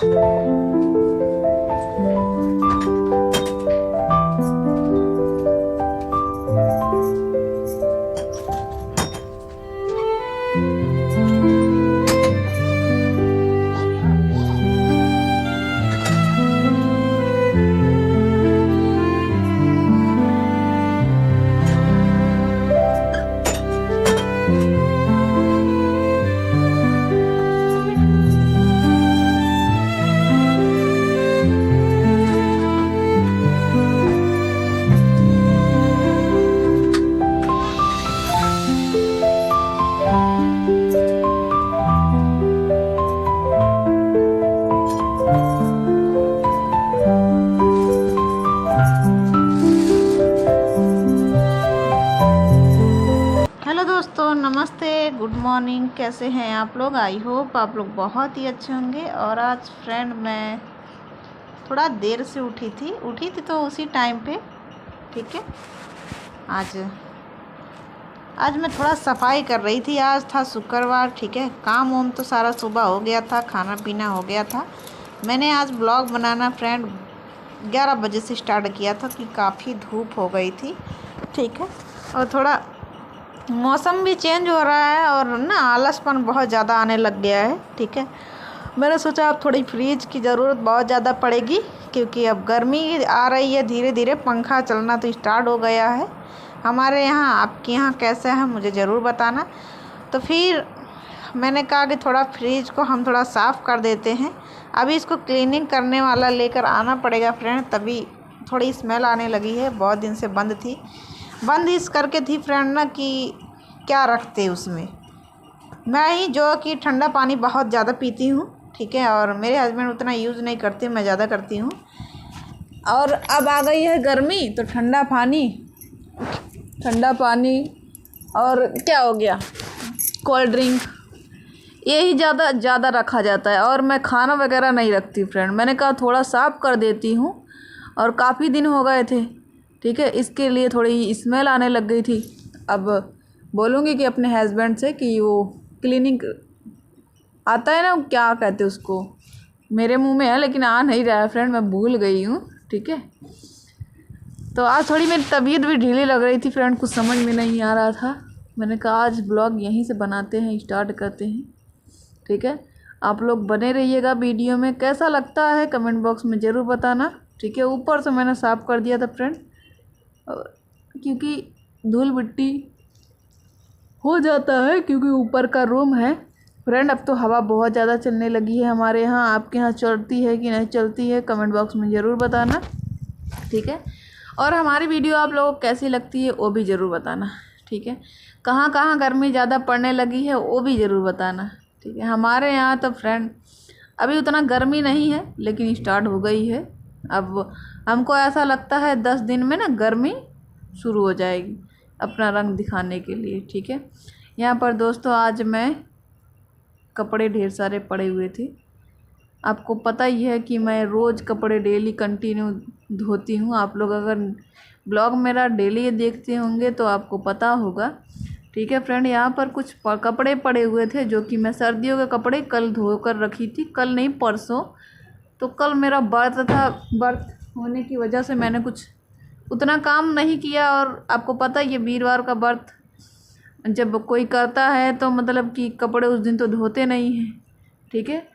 Hello दोस्तों, नमस्ते, good morning. कैसे हैं आप लोग? आई होप आप लोग बहुत ही अच्छे होंगे। और आज फ्रेंड मैं थोड़ा देर से उठी थी तो उसी टाइम पे, ठीक है। आज मैं थोड़ा सफाई कर रही थी। आज था शुक्रवार, ठीक है। काम वाम तो सारा सुबह हो गया था, खाना पीना हो गया था। मैंने आज ब्लॉग बनाना फ्रेंड 11 बजे से स्टार्ट किया था कि काफ़ी धूप हो गई थी, ठीक है। और थोड़ा मौसम भी चेंज हो रहा है और ना आलसपन बहुत ज़्यादा आने लग गया है, ठीक है। मैंने सोचा अब थोड़ी फ्रिज की ज़रूरत बहुत ज़्यादा पड़ेगी, क्योंकि अब गर्मी आ रही है, धीरे धीरे पंखा चलना तो स्टार्ट हो गया है हमारे यहाँ। आपके यहाँ कैसा है मुझे ज़रूर बताना। तो फिर मैंने कहा कि थोड़ा फ्रिज को हम थोड़ा साफ़ कर देते हैं। अभी इसको क्लीनिंग करने वाला लेकर आना पड़ेगा फ्रेंड, तभी थोड़ी स्मेल आने लगी है। बहुत दिन से बंद थी, बंद इस करके थी फ्रेंड ना कि क्या रखते उसमें। मैं ही जो कि ठंडा पानी बहुत ज़्यादा पीती हूँ, ठीक है। और मेरे हस्बैंड उतना यूज़ नहीं करते, मैं ज़्यादा करती हूँ। और अब आ गई है गर्मी तो ठंडा पानी और क्या हो गया, कोल्ड ड्रिंक, यही ज़्यादा रखा जाता है। और मैं खाना वगैरह नहीं रखती फ्रेंड। मैंने कहा थोड़ा साफ़ कर देती हूँ, और काफ़ी दिन हो गए थे, ठीक है। इसके लिए थोड़ी स्मेल आने लग गई थी। अब बोलूँगी कि अपने हस्बैंड से कि वो क्लीनिंग आता है ना, क्या कहते हैं उसको, मेरे मुंह में है लेकिन आ नहीं रहा है फ्रेंड, मैं भूल गई हूँ, ठीक है। तो आज थोड़ी मेरी तबीयत भी ढीली लग रही थी फ्रेंड, कुछ समझ में नहीं आ रहा था। मैंने कहा आज ब्लॉग यहीं से बनाते हैं, स्टार्ट करते हैं, ठीक है। आप लोग बने रहिएगा वीडियो में। कैसा लगता है कमेंट बॉक्स में ज़रूर बताना, ठीक है। ऊपर से मैंने साफ़ कर दिया था फ्रेंड, क्योंकि धूल मिट्टी हो जाता है, क्योंकि ऊपर का रूम है फ्रेंड। अब तो हवा बहुत ज़्यादा चलने लगी है हमारे यहाँ। आपके यहाँ चलती है कि नहीं चलती है कमेंट बॉक्स में ज़रूर बताना, ठीक है। और हमारी वीडियो आप लोगों को कैसी लगती है वो भी ज़रूर बताना, ठीक है। कहाँ कहाँ गर्मी ज़्यादा पड़ने लगी है वो भी ज़रूर बताना, ठीक है। हमारे यहाँ तो फ्रेंड अभी उतना गर्मी नहीं है, लेकिन स्टार्ट हो गई है। अब हमको ऐसा लगता है 10 दिन में ना गर्मी शुरू हो जाएगी अपना रंग दिखाने के लिए, ठीक है। यहाँ पर दोस्तों आज मैं कपड़े ढेर सारे पड़े हुए थे। आपको पता ही है कि मैं रोज़ कपड़े डेली कंटिन्यू धोती हूँ। आप लोग अगर ब्लॉग मेरा डेली देखते होंगे तो आपको पता होगा, ठीक है फ्रेंड। यहाँ पर कुछ कपड़े पड़े हुए थे जो कि मैं सर्दियों के कपड़े कल धोकर रखी थी, कल नहीं परसों। तो कल मेरा व्रत था, व्रत होने की वजह से मैंने कुछ उतना काम नहीं किया। और आपको पता है ये वीरवार का व्रत जब कोई करता है तो मतलब कि कपड़े उस दिन तो धोते नहीं हैं, ठीक है।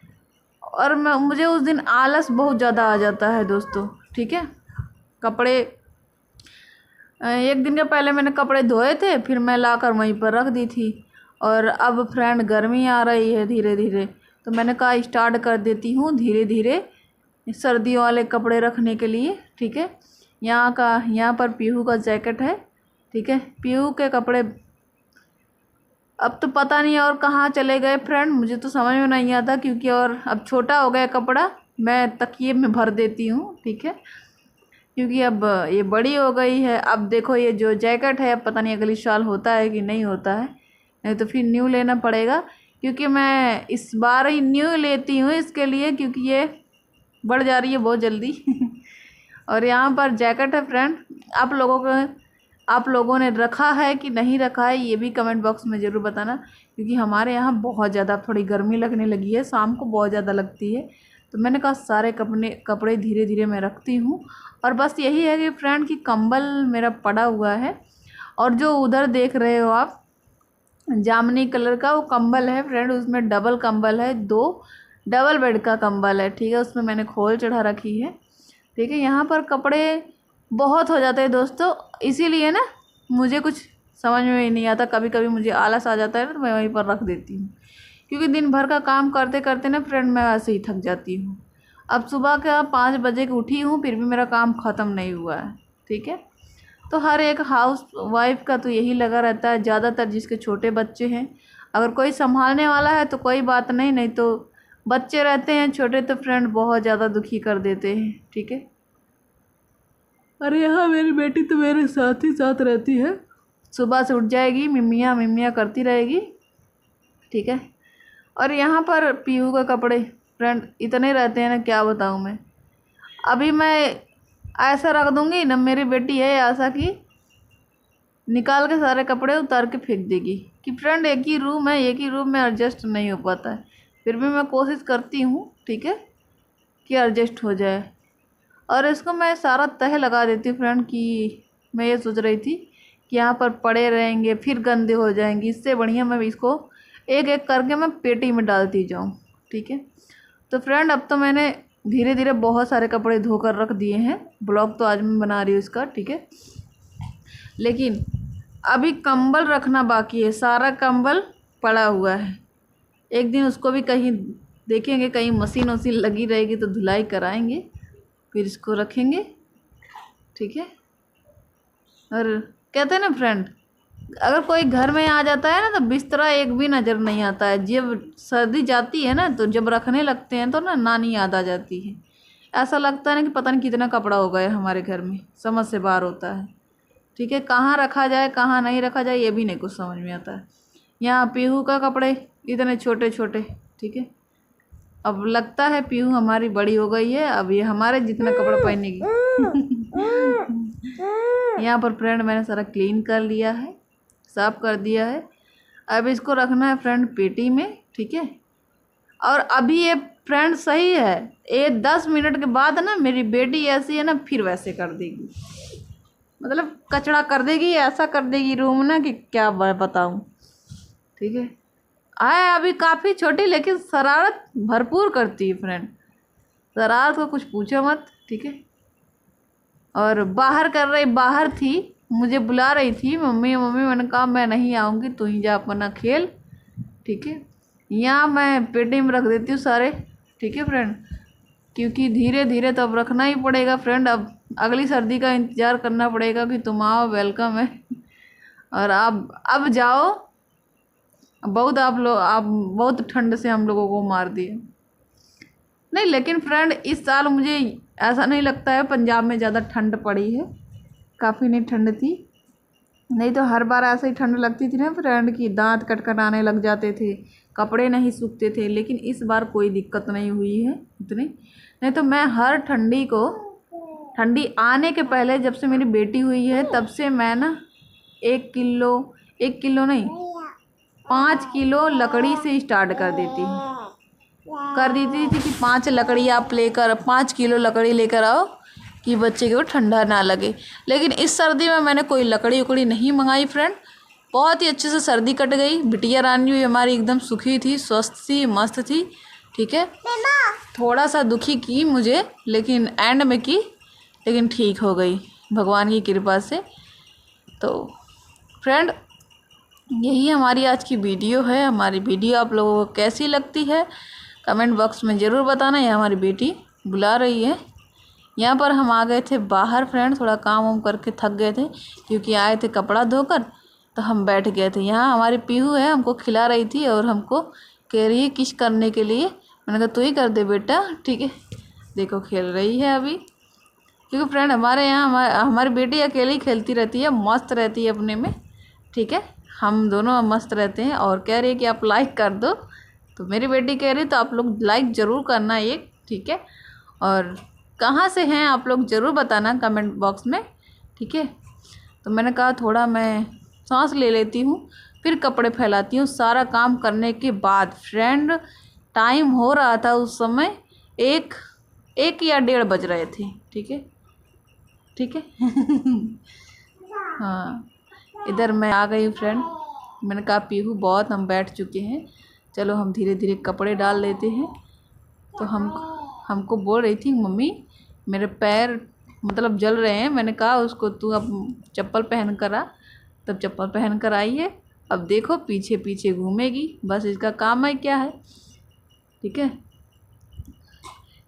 और मुझे उस दिन आलस बहुत ज़्यादा आ जाता है दोस्तों, ठीक है। कपड़े एक दिन के पहले मैंने कपड़े धोए थे, फिर मैं लाकर वहीं पर रख दी थी। और अब फ्रेंड गर्मी आ रही है धीरे धीरे, तो मैंने कहा स्टार्ट कर देती हूँ धीरे धीरे सर्दियों वाले कपड़े रखने के लिए, ठीक है। यहाँ पर पीहू का जैकेट है, ठीक है। पीहू के कपड़े अब तो पता नहीं और कहाँ चले गए फ्रेंड, मुझे तो समझ में नहीं आता, क्योंकि और अब छोटा हो गया कपड़ा, मैं तकिए में भर देती हूँ, ठीक है। क्योंकि अब ये बड़ी हो गई है। अब देखो ये जो जैकेट है, अब पता नहीं अगली साल होता है कि नहीं होता है, नहीं तो फिर न्यू लेना पड़ेगा। क्योंकि मैं इस बार ही न्यू लेती हूँ इसके लिए, क्योंकि ये बढ़ जा रही है बहुत जल्दी और यहाँ पर जैकेट है फ्रेंड। आप लोगों ने रखा है कि नहीं रखा है ये भी कमेंट बॉक्स में ज़रूर बताना, क्योंकि हमारे यहाँ बहुत ज़्यादा थोड़ी गर्मी लगने लगी है, शाम को बहुत ज़्यादा लगती है। तो मैंने कहा सारे कपड़े धीरे धीरे मैं रखती हूँ। और बस यही है कि फ्रेंड कि कंबल मेरा पड़ा हुआ है, और जो उधर देख रहे हो आप जामुनी कलर का वो कंबल है फ्रेंड, उसमें डबल कंबल है, 2 डबल बेड का कंबल है, ठीक है। उसमें मैंने खोल चढ़ा रखी है, ठीक है। यहाँ पर कपड़े बहुत हो जाते हैं दोस्तों, इसीलिए ना मुझे कुछ समझ में ही नहीं आता, कभी कभी मुझे आलस आ जाता है ना, तो मैं वहीं पर रख देती हूँ, क्योंकि दिन भर का काम करते करते ना फ्रेंड मैं वैसे ही थक जाती हूँ। अब सुबह का 5 बजे की उठी हूँ, फिर भी मेरा काम ख़त्म नहीं हुआ है, ठीक है। तो हर एक हाउस वाइफ का तो यही लगा रहता है, ज़्यादातर जिसके छोटे बच्चे हैं, अगर कोई संभालने वाला है तो कोई बात नहीं, नहीं तो बच्चे रहते हैं छोटे तो फ्रेंड बहुत ज़्यादा दुखी कर देते हैं, ठीक है। अरे यहाँ मेरी बेटी तो मेरे साथ ही साथ रहती है, सुबह से उठ जाएगी, मिमिया मिमिया करती रहेगी, ठीक है। और यहाँ पर पीहू का कपड़े फ्रेंड इतने रहते हैं ना, क्या बताऊँ मैं। अभी मैं ऐसा रख दूँगी ना, मेरी बेटी है ऐसा कि निकाल के सारे कपड़े उतार के फेंक देगी, कि फ्रेंड एक ही रूम है, एक ही रूम में एडजस्ट नहीं हो पाता है। फिर भी मैं कोशिश करती हूँ, ठीक है, कि एडजस्ट हो जाए। और इसको मैं सारा तह लगा देती हूँ फ्रेंड, कि मैं ये सोच रही थी कि यहाँ पर पड़े रहेंगे फिर गंदे हो जाएंगे, इससे बढ़िया मैं इसको एक एक करके मैं पेटी में डालती जाऊँ, ठीक है। तो फ्रेंड अब तो मैंने धीरे धीरे बहुत सारे कपड़े धोकर रख दिए हैं, ब्लॉग तो आज मैं बना रही हूँ इसका, ठीक है। लेकिन अभी कंबल रखना बाकी है, सारा कंबल पड़ा हुआ है। एक दिन उसको भी कहीं देखेंगे, कहीं मशीन वशीन लगी रहेगी तो धुलाई कराएंगे, फिर इसको रखेंगे, ठीक है। और कहते हैं ना फ्रेंड, अगर कोई घर में आ जाता है ना तो बिस्तरा एक भी नज़र नहीं आता है। जब सर्दी जाती है ना तो जब रखने लगते हैं तो ना नानी याद आ जाती है, ऐसा लगता है ना कि पता नहीं कितना कपड़ा हो गया हमारे घर में, समझ से बाहर होता है, ठीक है। कहाँ रखा जाए कहाँ नहीं रखा जाए ये भी नहीं कुछ समझ में आता है। यहाँ पीहू का कपड़े इतने छोटे छोटे, ठीक है। अब लगता है पीहू हमारी बड़ी हो गई है, अब ये हमारे जितना कपड़ा पहनेगी। यहाँ पर फ्रेंड मैंने सारा क्लीन कर लिया है, साफ कर दिया है। अब इसको रखना है फ्रेंड पेटी में, ठीक है। और अभी ये फ्रेंड सही है, ये 10 मिनट के बाद ना मेरी बेटी ऐसी है ना फिर वैसे कर देगी, मतलब कचड़ा कर देगी, ऐसा कर देगी रूम ना कि क्या बताऊँ, ठीक है। आए अभी काफ़ी छोटी लेकिन शरारत भरपूर करती है फ्रेंड, शरारत को कुछ पूछो मत, ठीक है। और बाहर थी, मुझे बुला रही थी, मम्मी मम्मी, मैंने कहा मैं नहीं आऊँगी, तू ही जा अपना खेल, ठीक है। यहाँ मैं पेटी में रख देती हूँ सारे, ठीक है फ्रेंड, क्योंकि धीरे धीरे तो अब रखना ही पड़ेगा फ्रेंड। अब अगली सर्दी का इंतज़ार करना पड़ेगा कि तुम आओ, वेलकम है। और अब जाओ, आप बहुत ठंड से हम लोगों को मार दिए। नहीं लेकिन फ्रेंड इस साल मुझे ऐसा नहीं लगता है पंजाब में ज़्यादा ठंड पड़ी है, काफ़ी नहीं ठंड थी, नहीं तो हर बार ऐसे ही ठंड लगती थी ना फ्रेंड की दांत कटकटाने लग जाते थे, कपड़े नहीं सूखते थे। लेकिन इस बार कोई दिक्कत नहीं हुई है इतनी, नहीं तो मैं हर ठंडी आने के पहले जब से मेरी बेटी हुई है तब से मैं ना 1 किलो नहीं 5 किलो लकड़ी से स्टार्ट कर देती थी कि 5 किलो लकड़ी लेकर आओ कि बच्चे को ठंडा ना लगे। लेकिन इस सर्दी में मैंने कोई लकड़ी उकड़ी नहीं मंगाई फ्रेंड, बहुत ही अच्छे से सर्दी कट गई। बिटिया रानी भी हमारी एकदम सुखी थी, स्वस्थ थी, मस्त थी, ठीक है। थोड़ा सा दुखी की मुझे लेकिन एंड में की, लेकिन ठीक हो गई भगवान की कृपा से। तो फ्रेंड यही हमारी आज की वीडियो है। हमारी वीडियो आप लोगों को कैसी लगती है कमेंट बॉक्स में ज़रूर बताना। ये हमारी बेटी बुला रही है। यहाँ पर हम आ गए थे बाहर फ्रेंड, थोड़ा काम वाम करके थक गए थे क्योंकि आए थे कपड़ा धोकर, तो हम बैठ गए थे। यहाँ हमारी पीहू है, हमको खिला रही थी और हमको कह रही है किस करने के लिए। मैंने कहा तू ही कर दे बेटा, ठीक है। देखो खेल रही है अभी, क्योंकि फ्रेंड हमारे यहाँ हमारी बेटी अकेली खेलती रहती है, मस्त रहती है अपने में, ठीक है। हम दोनों मस्त रहते हैं। और कह रही है कि आप लाइक कर दो, तो मेरी बेटी कह रही तो आप लोग लाइक ज़रूर करना एक, ठीक है। और कहाँ से हैं आप लोग ज़रूर बताना कमेंट बॉक्स में, ठीक है। तो मैंने कहा थोड़ा मैं सांस ले लेती हूँ, फिर कपड़े फैलाती हूँ। सारा काम करने के बाद फ्रेंड टाइम हो रहा था उस समय 1 1 या 1:30 बज रहे थे। ठीक है, ठीक है। हाँ, इधर मैं आ गई फ्रेंड। मैंने कहा पीहू बहुत हम बैठ चुके हैं, चलो हम धीरे धीरे कपड़े डाल लेते हैं। तो हमको बोल रही थी मम्मी मेरे पैर मतलब जल रहे हैं। मैंने कहा उसको तू अब चप्पल पहन कर आ। तब चप्पल पहन कर आई है। अब देखो पीछे पीछे घूमेगी, बस इसका काम है क्या है। ठीक है,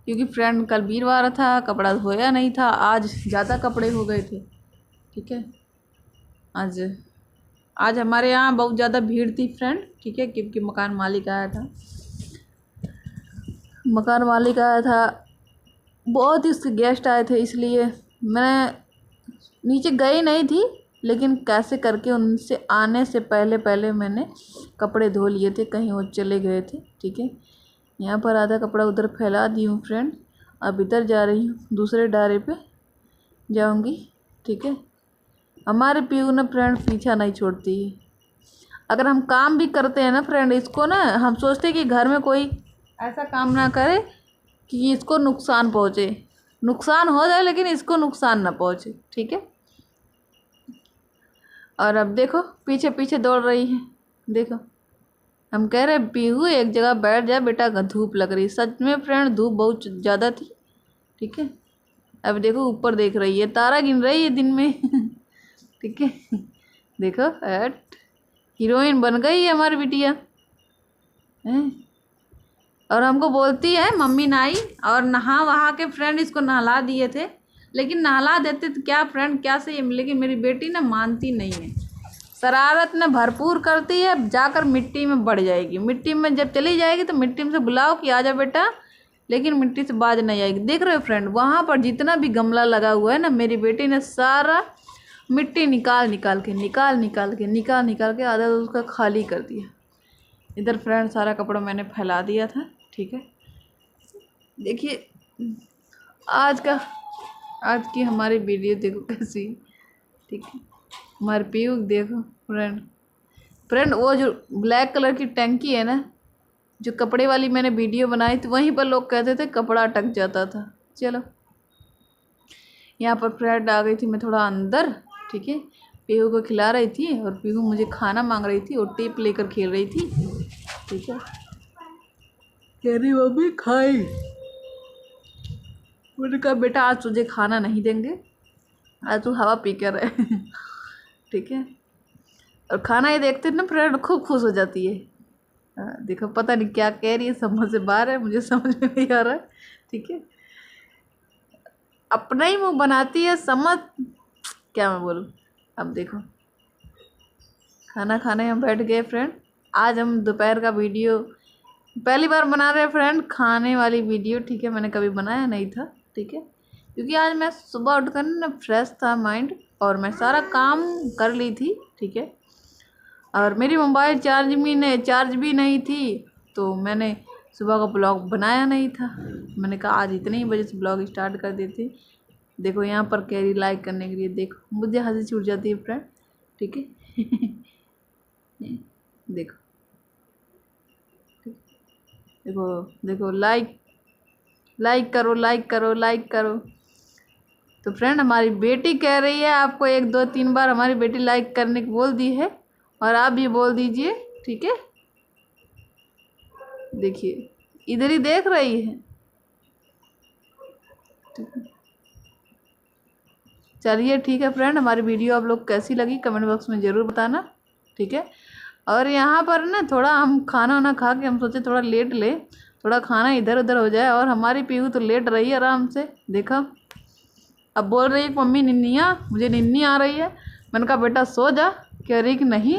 क्योंकि फ्रेंड कल वीरवार था, कपड़ा धोया नहीं था, आज ज़्यादा कपड़े हो गए थे। ठीक है, आज हमारे यहाँ बहुत ज़्यादा भीड़ थी फ्रेंड। ठीक है, क्योंकि मकान मालिक आया था, बहुत ही उसके गेस्ट आए थे, इसलिए मैं नीचे गई नहीं थी, लेकिन कैसे करके उनसे आने से पहले पहले मैंने कपड़े धो लिए थे, कहीं वो चले गए थे। ठीक है, यहाँ पर आधा कपड़ा उधर फैला दी हूँ फ्रेंड। अब इधर जा रही हूँ, दूसरे डारे पे जाऊँगी। ठीक है, हमारे पीहू ना फ्रेंड पीछा नहीं छोड़ती है। अगर हम काम भी करते हैं ना फ्रेंड, इसको ना हम सोचते हैं कि घर में कोई ऐसा काम ना करे कि इसको नुकसान पहुँचे, नुकसान हो जाए लेकिन इसको नुकसान ना पहुँचे। ठीक है, और अब देखो पीछे पीछे दौड़ रही है। देखो हम कह रहे पीहू एक जगह बैठ जा बेटा, धूप लग रही। सच में फ्रेंड धूप बहुत ज़्यादा थी। ठीक है, अब देखो ऊपर देख रही है, तारा गिन रही है दिन में। ठीक है, देखो हीरोइन बन गई है हमारी बिटिया हैं। और हमको बोलती है मम्मी नहाई, और नहा वहा के फ्रेंड इसको नहला दिए थे, लेकिन नहला देते तो क्या फ्रेंड क्या सही, लेकिन मेरी बेटी ना मानती नहीं है, शरारत ना भरपूर करती है, जाकर मिट्टी में बढ़ जाएगी। मिट्टी में जब चली जाएगी तो मिट्टी में से बुलाओ कि आजा बेटा, लेकिन मिट्टी से बाज नहीं आएगी। देख रहे हो फ्रेंड, वहाँ पर जितना भी गमला लगा हुआ है ना, मेरी बेटी ने सारा मिट्टी निकाल के आधा तो उसका खाली कर दिया। इधर फ्रेंड सारा कपड़ा मैंने फैला दिया था। ठीक है, देखिए आज की हमारी वीडियो देखो कैसी। ठीक है, हमारे पीयू देखो फ्रेंड वो जो ब्लैक कलर की टंकी है ना, जो कपड़े वाली मैंने वीडियो बनाई थी, वहीं पर लोग कहते थे कपड़ा अटक जाता था। चलो यहाँ पर फ्रेंड आ गई थी मैं थोड़ा अंदर। ठीक है, पीहू को खिला रही थी और पीहू मुझे खाना मांग रही थी और टेप लेकर खेल रही थी। ठीक है, कह रही मम्मी खाई। मैंने कहा बेटा आज तुझे खाना नहीं देंगे, आज तू हवा पी कर रहे। ठीक है, और खाना ये देखते ना फ्रेंड खूब खुश हो जाती है। देखो पता नहीं क्या कह रही है, समझ से बाहर है, मुझे समझ में नहीं आ रहा है। ठीक है, अपना ही मुँह बनाती है, समझ क्या मैं बोलूँ। अब देखो खाना खाने हम बैठ गए फ्रेंड। आज हम दोपहर का वीडियो पहली बार बना रहे हैं फ्रेंड, खाने वाली वीडियो। ठीक है, मैंने कभी बनाया नहीं था। ठीक है, क्योंकि आज मैं सुबह उठकर ना फ्रेश था माइंड, और मैं सारा काम कर ली थी। ठीक है, और मेरी मोबाइल चार्ज भी नहीं थी, तो मैंने सुबह का ब्लॉग बनाया नहीं था। मैंने कहा आज इतने ही बजे से ब्लॉग स्टार्ट कर देते। देखो यहाँ पर कैरी लाइक करने के लिए, देखो मुझे हंसी छूट जाती है फ्रेंड। ठीक है। देखो देखो देखो लाइक करो। तो फ्रेंड हमारी बेटी कह रही है, आपको 1 2 3 बार हमारी बेटी लाइक करने को बोल दी है, और आप भी बोल दीजिए। ठीक है, देखिए इधर ही देख रही है। चलिए ठीक है फ्रेंड, हमारी वीडियो आप लोग कैसी लगी कमेंट बॉक्स में ज़रूर बताना। ठीक है, और यहाँ पर ना थोड़ा हम खाना वाना खा के हम सोचे थोड़ा लेट ले, थोड़ा खाना इधर उधर हो जाए, और हमारी पीहू तो लेट रही है आराम से। देखा अब बोल रही है मम्मी निन्निया, मुझे निन्नी आ रही है। मैंने कहा बेटा सो जा, कह रही कि नहीं।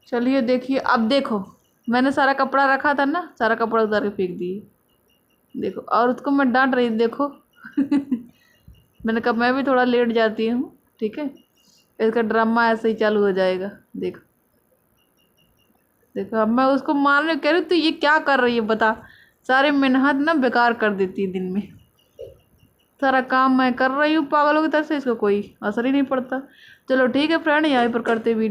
चलिए देखिए, अब देखो मैंने सारा कपड़ा रखा था ना, सारा कपड़ा उतार के फेंक दिए। देखो, और उसको मैं डांट रही देखो। मैंने कहा मैं भी थोड़ा लेट जाती हूँ। ठीक है, इसका ड्रामा ऐसे ही चालू हो जाएगा। देखो देखो, अब मैं उसको मारने कह रही, तो ये क्या कर रही है बता, सारे मेहनत ना बेकार कर देती है। दिन में सारा काम मैं कर रही हूँ पागलों की तरह से, इसको कोई असर ही नहीं पड़ता। चलो ठीक है फ्रेंड, यहीं पर करते वीडियो।